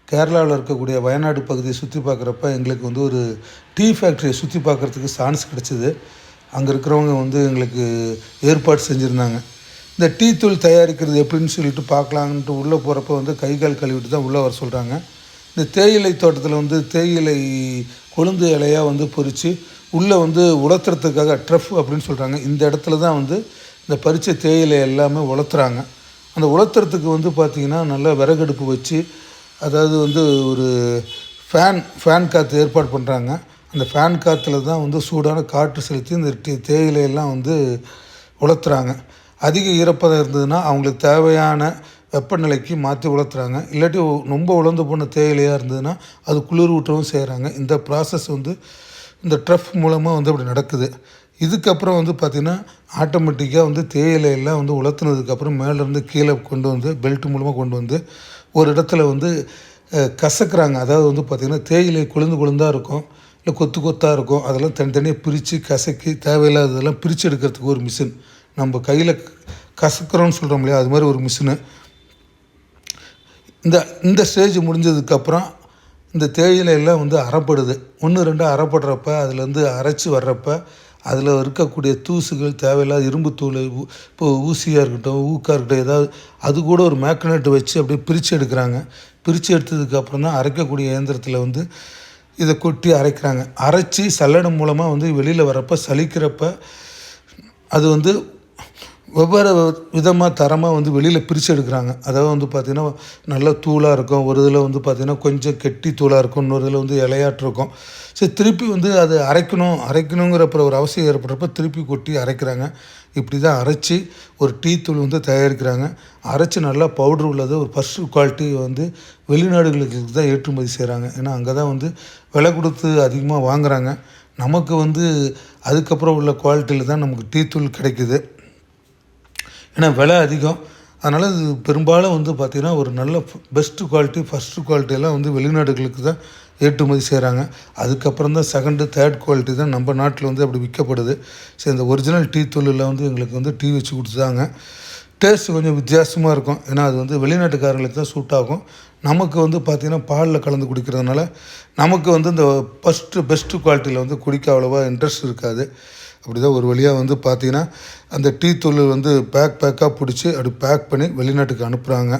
கேரளாவில் இருக்கக்கூடிய வயநாடு பகுதியை சுற்றி பார்க்குறப்ப எங்களுக்கு வந்து ஒரு டீ ஃபேக்ட்ரியை சுற்றி பார்க்குறதுக்கு சான்ஸ் கிடச்சிது. அங்கே இருக்கிறவங்க வந்து எங்களுக்கு ஏற்பாடு செஞ்சுருந்தாங்க. இந்த டீ தூள் தயாரிக்கிறது எப்படின்னு சொல்லிட்டு பார்க்கலான்ட்டு உள்ளே போகிறப்ப வந்து கை கால் கழுவிட்டு தான் உள்ளே வர சொல்கிறாங்க. இந்த தேயிலை தோட்டத்தில் வந்து தேயிலை கொழுந்து இலையாக வந்து பொறித்து உள்ளே வந்து உலர்த்துறதுக்காக ட்ரஃப் அப்படின்னு சொல்கிறாங்க. இந்த இடத்துல தான் வந்து இந்த பறித்த தேயிலை எல்லாமே உலர்த்துறாங்க. அந்த உலர்த்துறதுக்கு வந்து பார்த்திங்கன்னா நல்லா விறகடுப்பு வச்சு, அதாவது வந்து ஒரு ஃபேன் காற்று ஏற்பாடு பண்ணுறாங்க. அந்த ஃபேன் காற்றுல தான் வந்து சூடான காற்று செலுத்தி இந்த தேயிலையெல்லாம் வந்து உலர்த்துறாங்க. அதிக ஈரப்பதம் இருந்ததுன்னா அவங்களுக்கு தேவையான வெப்பநிலைக்கு மாற்றி உலர்த்துறாங்க. இல்லாட்டி ரொம்ப உலர்ந்து போன தேயிலையாக இருந்ததுன்னா அது குளிர் ஊற்றவும் செய்கிறாங்க. இந்த ப்ராசஸ் வந்து இந்த ட்ரஃப் மூலமாக வந்து அப்படி நடக்குது. இதுக்கப்புறம் வந்து பார்த்திங்கன்னா ஆட்டோமேட்டிக்காக வந்து தேயிலையெல்லாம் வந்து உலர்த்துனதுக்கப்புறம் மேலேருந்து கீழே கொண்டு வந்து பெல்ட் மூலமாக கொண்டு வந்து ஒரு இடத்துல வந்து கசக்குறாங்க. அதாவது வந்து பார்த்திங்கன்னா தேயிலை கொழுந்தாக இருக்கும், இல்லை கொத்தாக இருக்கும். அதெல்லாம் தனித்தனியாக பிரித்து கசக்கி தேவையில்லாததெல்லாம் பிரித்து எடுக்கிறதுக்கு ஒரு மிஷின். நம்ம கையில் கசக்கிறோன்னு சொல்கிறோம் இல்லையா, அது மாதிரி ஒரு மிஷினு. இந்த ஸ்டேஜ் முடிஞ்சதுக்கப்புறம் இந்த தேயிலையெல்லாம் வந்து அரைப்படுது. 1-2 அரைப்படுறப்ப அதுலேருந்து அரைச்சி வர்றப்ப அதில் இருக்கக்கூடிய தூசுகள் தேவையில்லாத இரும்பு தூள், இப்போ ஊசியாக இருக்கட்டும், ஊக்காக இருக்கட்டும், ஏதாவது அது கூட ஒரு மேக்னெட் வச்சு அப்படியே பிரித்து எடுக்கிறாங்க. பிரித்து எடுத்ததுக்கப்புறம் தான் அரைக்கக்கூடிய இயந்திரத்தில் வந்து இதை கொட்டி அரைக்கிறாங்க. அரைச்சி சல்லடை மூலமாக வந்து வெளியில் வரப்போ சலிக்கிறப்ப அது வந்து வெவ்வேறு விதமாக தரமாக வந்து வெளியில் பிரித்து எடுக்கிறாங்க. அதாவது வந்து பார்த்திங்கன்னா நல்லா தூளாக இருக்கும், ஒரு இதில் வந்து பார்த்திங்கன்னா கொஞ்சம் கெட்டி தூளாக இருக்கும், இன்னொரு இதில் வந்து இலையாட்டு இருக்கும். சரி, திருப்பி வந்து அது அரைக்கணுங்கிறப்ப ஒரு அவசியம் ஏற்படுறப்ப திருப்பி கொட்டி அரைக்கிறாங்க. இப்படி தான் அரைச்சி ஒரு டீ தூள் வந்து தயாரிக்கிறாங்க. அரைச்சி நல்லா பவுட்ரு உள்ளது ஒரு ஃபஸ்ட்டு குவாலிட்டி வந்து வெளிநாடுகளுக்கு தான் ஏற்றுமதி செய்கிறாங்க. ஏன்னா அங்கே தான் வந்து விலை கொடுத்து அதிகமாக வாங்குகிறாங்க. நமக்கு வந்து அதுக்கப்புறம் உள்ள குவாலிட்டியில் தான் நமக்கு டீ தூள் கிடைக்குது. ஏன்னா விலை அதிகம். அதனால் இது பெரும்பாலும் வந்து பார்த்திங்கன்னா ஒரு நல்ல பெஸ்ட்டு குவாலிட்டி, ஃபஸ்ட்டு குவாலிட்டியெல்லாம் வந்து வெளிநாடுகளுக்கு தான் ஏற்றுமதி செய்கிறாங்க. அதுக்கப்புறம் தான் செகண்டு, தேர்ட் குவாலிட்டி தான் நம்ம நாட்டில் வந்து அப்படி விற்கப்படுது. சரி, இந்த ஒரிஜினல் டீ தூளில் வந்து எங்களுக்கு வந்து டீ வச்சு கொடுத்துட்டாங்க. டேஸ்ட்டு கொஞ்சம் வித்தியாசமாக இருக்கும். ஏன்னா அது வந்து வெளிநாட்டுக்காரங்களுக்கு தான் சூட் ஆகும். நமக்கு வந்து பார்த்திங்கன்னா பாலில் கலந்து குடிக்கிறதுனால நமக்கு வந்து இந்த பெஸ்ட்டு குவாலிட்டியில் வந்து குடிக்க அவ்வளோவா இன்ட்ரெஸ்ட் இருக்காது. அப்படி தான் ஒரு வழியாக வந்து பார்த்திங்கன்னா அந்த டீ தூள் வந்து பேக்காக பிடிச்சி அப்படி பேக் பண்ணி வெளிநாட்டுக்கு அனுப்புகிறாங்க.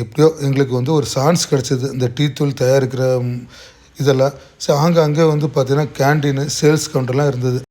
எப்படியோ எங்களுக்கு வந்து ஒரு சான்ஸ் கிடச்சிது இந்த டீ தூள் தயாரிக்கிற இதெல்லாம். சரி, அங்கே வந்து பார்த்திங்கன்னா கேண்டீனு, சேல்ஸ் கவுண்டர்லாம் இருந்தது.